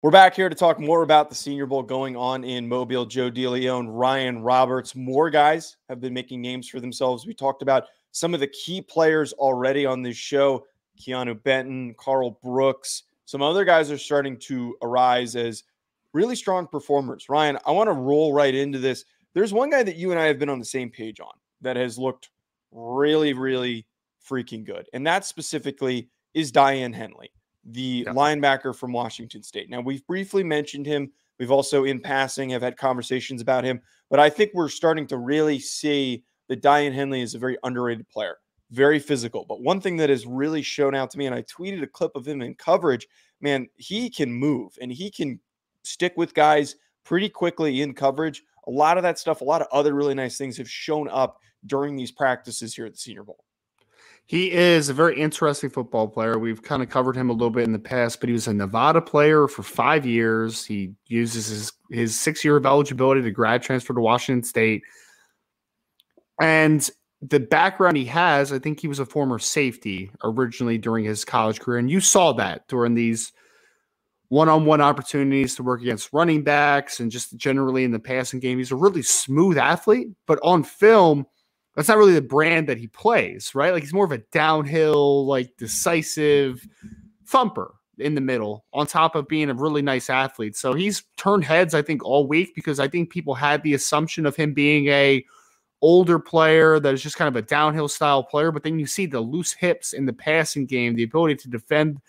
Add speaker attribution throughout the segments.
Speaker 1: We're back here to talk more about the Senior Bowl going on in Mobile. Joe DeLeone, Ryan Roberts, more guys have been making names for themselves. We talked about some of the key players already on this show. Keanu Benton, Carl Brooks. Some other guys are starting to arise as really strong performers. Ryan, I want to roll right into this. There's one guy that you and I have been on the same page on that has looked really, really freaking good. And that specifically is Diane Henley, the linebacker from Washington State. Now, we've briefly mentioned him. We've also, in passing, have had conversations about him. But I think we're starting to really see that Diane Henley is a very underrated player, very physical. But one thing that has really shown out to me, and I tweeted a clip of him in coverage, man, he can move and he can stick with guys pretty quickly in coverage. A lot of that stuff, a lot of other really nice things have shown up during these practices here at the Senior Bowl.
Speaker 2: He is a very interesting football player. We've kind of covered him a little bit in the past, but he was a Nevada player for 5 years. He uses his 6 year of eligibility to grad transfer to Washington State. And the background he has, I think he was a former safety originally during his college career. And you saw that during these one-on-one opportunities to work against running backs and just generally in the passing game. He's a really smooth athlete, but on film, that's not really the brand that he plays, right? Like he's more of a downhill, like decisive thumper in the middle on top of being a really nice athlete. So he's turned heads, I think, all week because I think people had the assumption of him being a older player that is just kind of a downhill style player. But then you see the loose hips in the passing game, the ability to defend,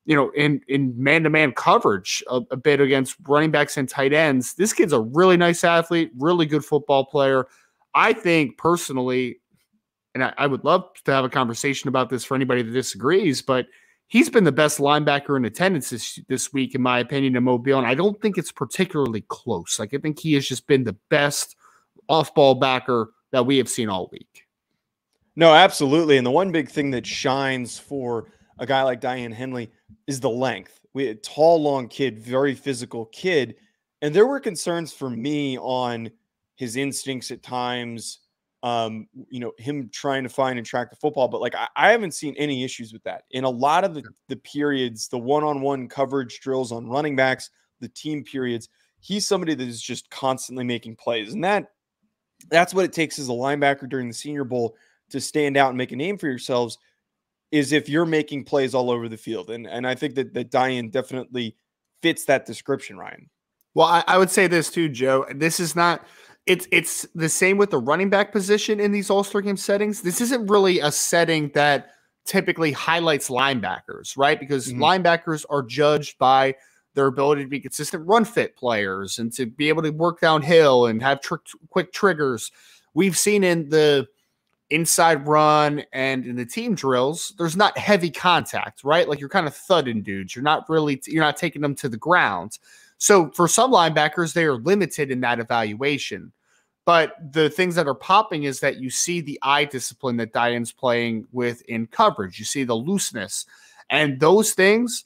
Speaker 2: in man-to-man coverage a bit against running backs and tight ends. This kid's a really nice athlete, really good football player. I think personally, and I would love to have a conversation about this for anybody that disagrees, but he's been the best linebacker in attendance this week, in my opinion, in Mobile, and I don't think it's particularly close. Like I think he has just been the best off-ball backer that we have seen all week.
Speaker 1: No, absolutely. And the one big thing that shines for a guy like Diane Henley is the length. We had a tall, long kid, very physical kid. And there were concerns for me on his instincts at times, him trying to find and track the football. But like, I haven't seen any issues with that. In a lot of the periods, the one-on-one coverage drills on running backs, the team periods, he's somebody that is just constantly making plays. And that's what it takes as a linebacker during the Senior Bowl to stand out and make a name for yourselves, is if you're making plays all over the field. And I think that Diane definitely fits that description, Ryan.
Speaker 2: Well, I would say this too, Joe. This is not – it's the same with the running back position in these All-Star game settings. This isn't really a setting that typically highlights linebackers, right? Because linebackers are judged by their ability to be consistent run fit players and to be able to work downhill and have quick triggers. We've seen in the inside run and in the team drills, there's not heavy contact, right? Like you're kind of thudding dudes. You're not taking them to the ground. So for some linebackers, they are limited in that evaluation. But the things that are popping is that you see the eye discipline that Diane's playing with in coverage. You see the looseness. And those things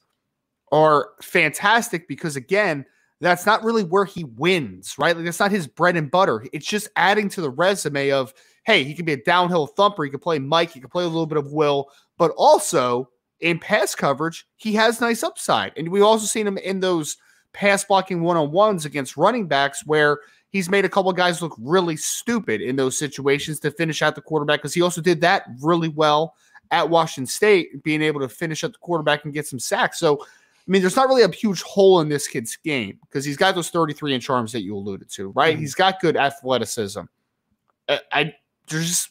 Speaker 2: are fantastic because, again, that's not really where he wins, right? Like that's not his bread and butter. It's just adding to the resume of, hey, he can be a downhill thumper. He can play Mike. He can play a little bit of Will. But also in pass coverage, he has nice upside. And we've also seen him in those pass blocking one-on-ones against running backs where he's made a couple of guys look really stupid in those situations to finish out the quarterback, because he also did that really well at Washington State, being able to finish up the quarterback and get some sacks. So, I mean, there's not really a huge hole in this kid's game because he's got those 33-inch arms that you alluded to, right? He's got good athleticism. There's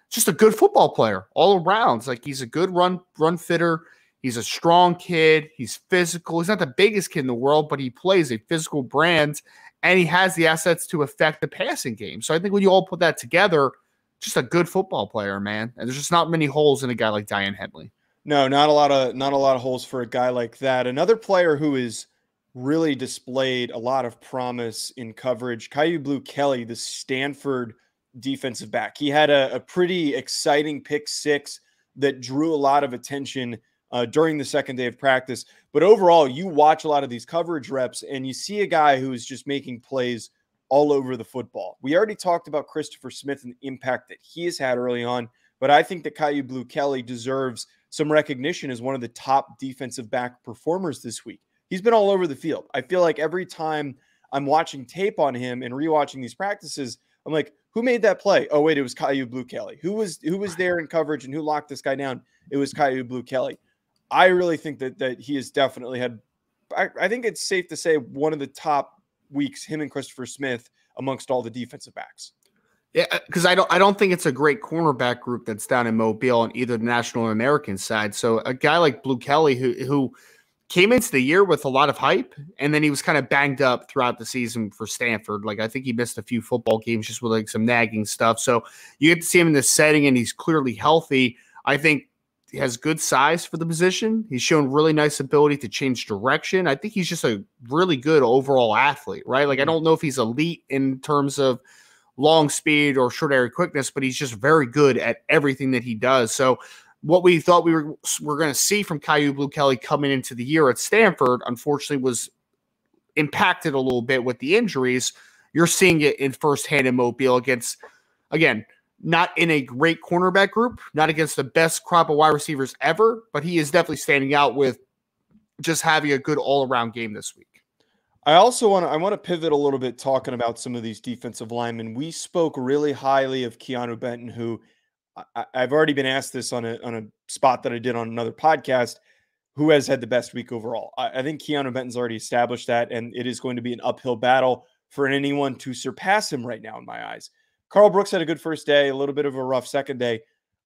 Speaker 2: just a good football player all around. It's like he's a good run fitter. He's a strong kid. He's physical. He's not the biggest kid in the world, but he plays a physical brand, and he has the assets to affect the passing game. So I think when you all put that together, just a good football player, man. And there's just not many holes in a guy like Diane Henley.
Speaker 1: No, not a lot of holes for a guy like that. Another player who has really displayed a lot of promise in coverage, Caillou Blue Kelly, the Stanford defensive back. He had a pretty exciting pick six that drew a lot of attention during the second day of practice. But overall, you watch a lot of these coverage reps and you see a guy who is just making plays all over the football. We already talked about Christopher Smith and the impact that he has had early on, but I think that Caillou Blue Kelly deserves some recognition as one of the top defensive back performers this week. he's been all over the field. I feel like every time I'm watching tape on him and rewatching these practices, I'm like, who made that play? Oh, wait, it was Caillou Blue Kelly. Who was there in coverage and who locked this guy down? It was Caillou Blue Kelly. I really think that he has definitely had, I think it's safe to say, one of the top weeks, him and Christopher Smith, amongst all the defensive backs.
Speaker 2: Yeah, because I don't think it's a great cornerback group that's down in Mobile on either the National or American side. So a guy like Blue Kelly who came into the year with a lot of hype, and then he was kind of banged up throughout the season for Stanford. Like, I think he missed a few football games just with like some nagging stuff. So you get to see him in this setting, and he's clearly healthy. I think he has good size for the position. He's shown really nice ability to change direction. I think he's just a really good overall athlete, right? Like, I don't know if he's elite in terms of long speed or short area quickness, but he's just very good at everything that he does. So what we thought we were going to see from Caillou Blue Kelly coming into the year at Stanford, unfortunately, was impacted a little bit with the injuries. You're seeing it in firsthand in Mobile against, again, not in a great cornerback group, not against the best crop of wide receivers ever, but he is definitely standing out with just having a good all-around game this week.
Speaker 1: I also want to pivot a little bit talking about some of these defensive linemen. We spoke really highly of Keanu Benton, who I've already been asked this on a spot that I did on another podcast, who has had the best week overall. I think Keanu Benton's already established that, and it is going to be an uphill battle for anyone to surpass him right now in my eyes. Carl Brooks had a good first day, a little bit of a rough second day.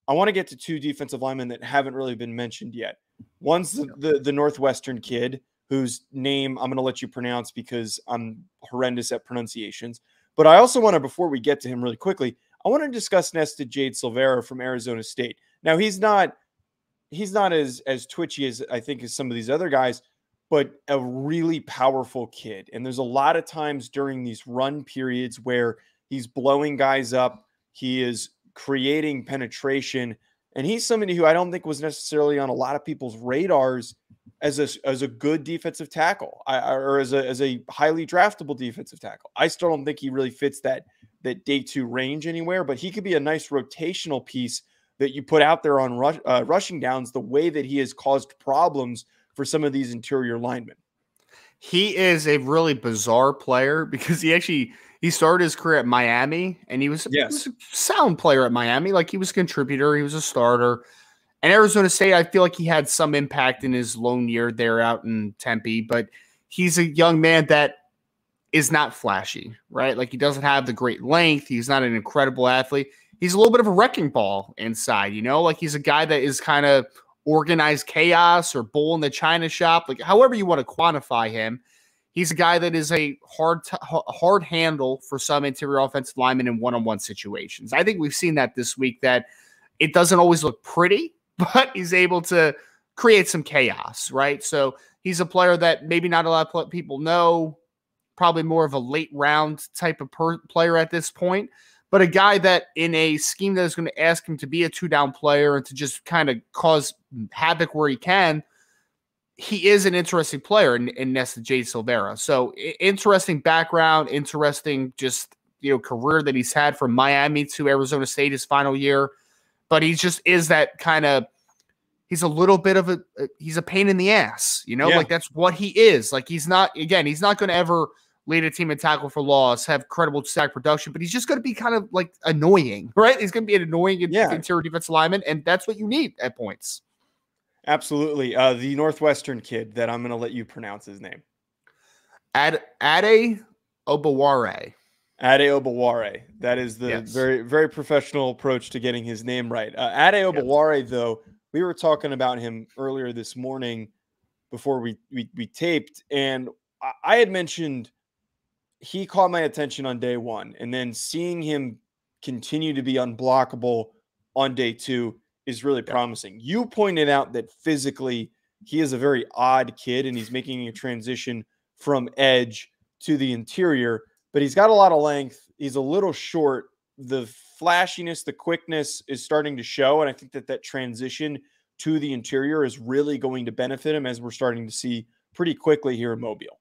Speaker 1: I want to get to two defensive linemen that haven't really been mentioned yet. One's the Northwestern kid, whose name I'm going to let you pronounce because I'm horrendous at pronunciations. But I also want to, before we get to him really quickly, I want to discuss Nested Jade Silvera from Arizona State. Now, he's not as twitchy as I think as some of these other guys, but a really powerful kid. And there's a lot of times during these run periods where he's blowing guys up, he is creating penetration, and he's somebody who I don't think was necessarily on a lot of people's radars as a good defensive tackle, or as a highly draftable defensive tackle. I still don't think he really fits that day two range anywhere, but he could be a nice rotational piece that you put out there on rushing downs, the way that he has caused problems for some of these interior linemen.
Speaker 2: He is a really bizarre player because he started his career at Miami, and he was a sound player at Miami. Like, he was a contributor, he was a starter. And Arizona State, I feel like he had some impact in his lone year there out in Tempe, but he's a young man that is not flashy, right? Like, he doesn't have the great length. He's not an incredible athlete. He's a little bit of a wrecking ball inside, like he's a guy that is kind of organized chaos or bull in the china shop, like however you want to quantify him. He's a guy that is a hard handle for some interior offensive linemen in one-on-one situations. I think we've seen that this week, that it doesn't always look pretty, but he's able to create some chaos, right? So he's a player that maybe not a lot of people know, probably more of a late round type of player at this point, but a guy that in a scheme that is going to ask him to be a two-down player and to just kind of cause havoc where he can, he is an interesting player in Nested Jade Silvera. So interesting background, interesting just, career that he's had from Miami to Arizona State his final year. But he just is that kind of, he's a little bit of he's a pain in the ass, like that's what he is. Like, he's not going to ever lead a team in tackle for loss, have credible sack production, but he's just going to be kind of like annoying, right? He's going to be an annoying interior defensive lineman, and that's what you need at points.
Speaker 1: Absolutely. The Northwestern kid that I'm going to let you pronounce his name.
Speaker 2: Ade Obaware.
Speaker 1: Ade Obaware. That is the very, very professional approach to getting his name right. Ade Obaware, though, we were talking about him earlier this morning before we taped, and I had mentioned he caught my attention on day one, and then seeing him continue to be unblockable on day two is really promising. You pointed out that physically he is a very odd kid, and he's making a transition from edge to the interior, but he's got a lot of length. He's a little short. The flashiness, the quickness is starting to show, and I think that transition to the interior is really going to benefit him, as we're starting to see pretty quickly here in Mobile.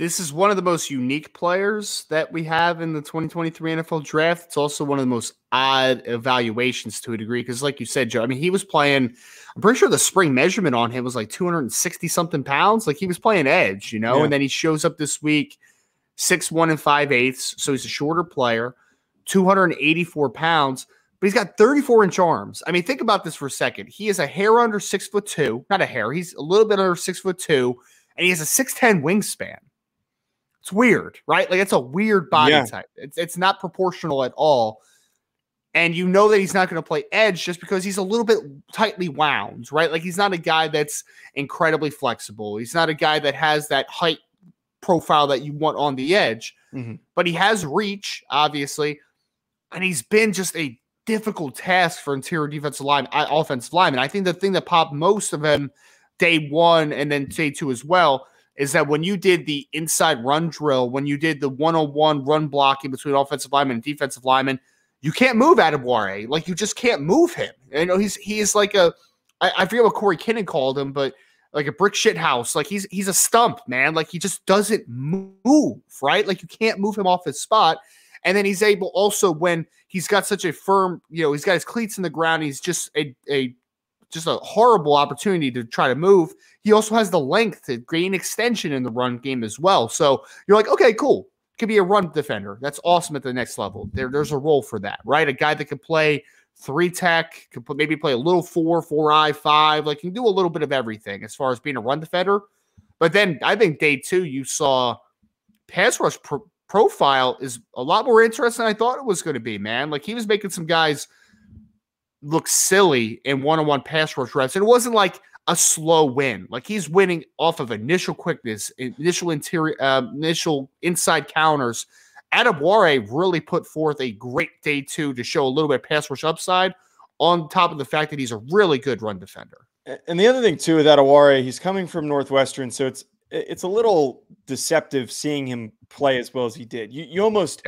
Speaker 2: This is one of the most unique players that we have in the 2023 NFL draft. It's also one of the most odd evaluations to a degree because, like you said, Joe, I mean, he was playing, I'm pretty sure the spring measurement on him was like 260-something pounds. Like he was playing edge, you know,
Speaker 1: Yeah.
Speaker 2: and then he shows up this week, 6'1" and 5/8", so he's a shorter player, 284 pounds, but he's got 34-inch arms. I mean, think about this for a second. He is a hair under 6'2", not a hair, he's a little bit under 6'2", and he has a 6'10" wingspan. It's weird, right? Like it's a weird body type. It's not proportional at all. And you know that he's not going to play edge just because he's a little bit tightly wound, right? Like he's not a guy that's incredibly flexible. He's not a guy that has that height profile that you want on the edge.
Speaker 1: Mm-hmm.
Speaker 2: But he has reach, obviously. And he's been just a difficult task for interior offensive linemen. I think the thing that popped most of him day one and then day two as well is that when you did the inside run drill, when you did the one-on-one run blocking between offensive linemen and defensive linemen, you can't move Adebawore. Like, you just can't move him. You know, he is like I forget what Corey Kinnan called him, but like a brick shit house. Like, he's a stump, man. Like, he just doesn't move, right? Like, you can't move him off his spot. And then he's able also, when he's got such a firm, you know, he's got his cleats in the ground, he's just a horrible opportunity to try to move. He also has the length to gain extension in the run game as well. So you're like, okay, cool. Could be a run defender. That's awesome at the next level. There's a role for that, right? A guy that could play 3-tech, could maybe play a little 4-eye, 5. Like, can do a little bit of everything as far as being a run defender. But then I think day two, you saw pass rush profile is a lot more interesting than I thought it was going to be, man. Like, he was making some guys look silly in one-on-one pass rush reps. And it wasn't like a slow win. Like, he's winning off of initial quickness, initial inside counters. Adebawore really put forth a great day two to show a little bit of pass rush upside on top of the fact that he's a really good run defender.
Speaker 1: And the other thing too with Adebawore, he's coming from Northwestern, so it's a little deceptive seeing him play as well as he did. You almost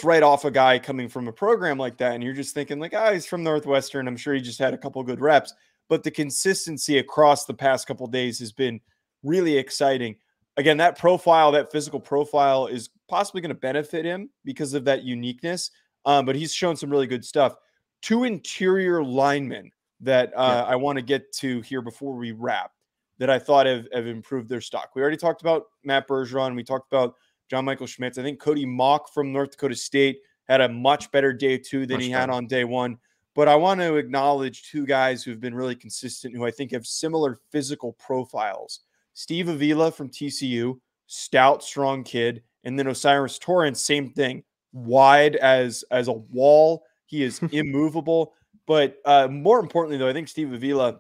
Speaker 1: write off a guy coming from a program like that, and you're just thinking like, he's from Northwestern. I'm sure he just had a couple good reps. But the consistency across the past couple of days has been really exciting. Again, that profile, that physical profile, is possibly going to benefit him because of that uniqueness. But he's shown some really good stuff. 2 interior linemen that I want to get to here before we wrap that I thought have improved their stock. We already talked about Matt Bergeron. We talked about John Michael Schmitz. I think Cody Mock from North Dakota State had a much better day two than he had on day one. But I want to acknowledge 2 guys who've been really consistent, who I think have similar physical profiles. Steve Avila from TCU, stout, strong kid. And then Osiris Torrance, same thing. Wide as a wall. He is immovable. But more importantly, though, I think Steve Avila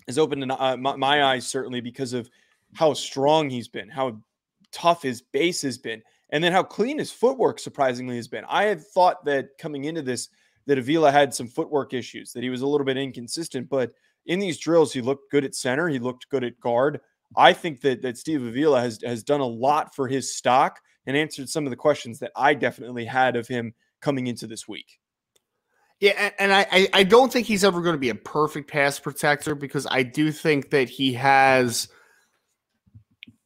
Speaker 1: has opened my eyes, certainly, because of how strong he's been, how tough his base has been, and then how clean his footwork surprisingly has been. I had thought that coming into this, that Avila had some footwork issues, that he was a little bit inconsistent, but in these drills, he looked good at center. He looked good at guard. I think that Steve Avila has done a lot for his stock and answered some of the questions that I definitely had of him coming into this week.
Speaker 2: Yeah, and I don't think he's ever going to be a perfect pass protector because I do think that he has –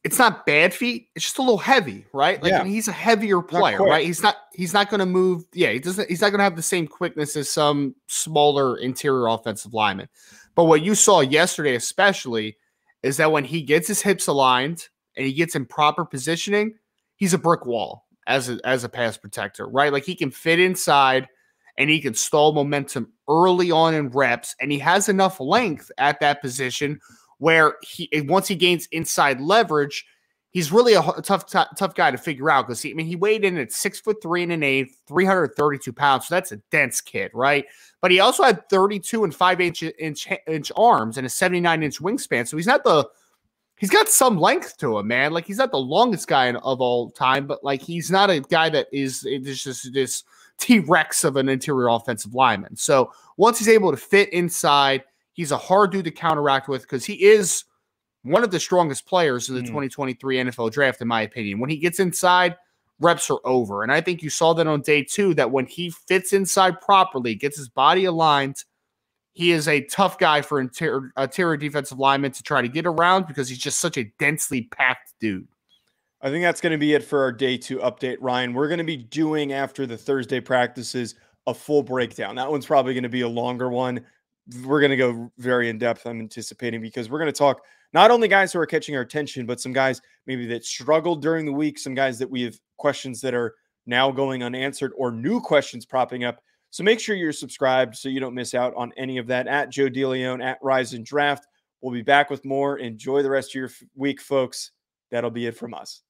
Speaker 2: it's not bad feet. It's just a little heavy, right? Like, I mean, he's a heavier player, right? He's not going to move. Yeah, he's not going to have the same quickness as some smaller interior offensive lineman. But what you saw yesterday, especially, is that when he gets his hips aligned and he gets in proper positioning, he's a brick wall as a pass protector, right? Like, he can fit inside and he can stall momentum early on in reps, and he has enough length at that position where once he gains inside leverage, he's really a tough guy to figure out because he weighed in at 6'3" and 1/8, 332 pounds. So that's a dense kid, right? But he also had 32 and 5-inch arms and a 79-inch wingspan. So he's got some length to him, man. Like, he's not the longest guy of all time, but like, he's not a guy that is just this T-Rex of an interior offensive lineman. So once he's able to fit inside, he's a hard dude to counteract with because he is one of the strongest players in the 2023 NFL draft, in my opinion. When he gets inside, reps are over. And I think you saw that on day two, that when he fits inside properly, gets his body aligned, he is a tough guy for interior defensive linemen to try to get around because he's just such a densely packed dude.
Speaker 1: I think that's going to be it for our day 2 update, Ryan. We're going to be doing, after the Thursday practices, a full breakdown. That one's probably going to be a longer one. We're going to go very in depth, I'm anticipating, because we're going to talk not only guys who are catching our attention, but some guys maybe that struggled during the week, some guys that we have questions that are now going unanswered or new questions popping up. So make sure you're subscribed so you don't miss out on any of that. At Joe DeLeone, at Rise and Draft. We'll be back with more. Enjoy the rest of your week, folks. That'll be it from us.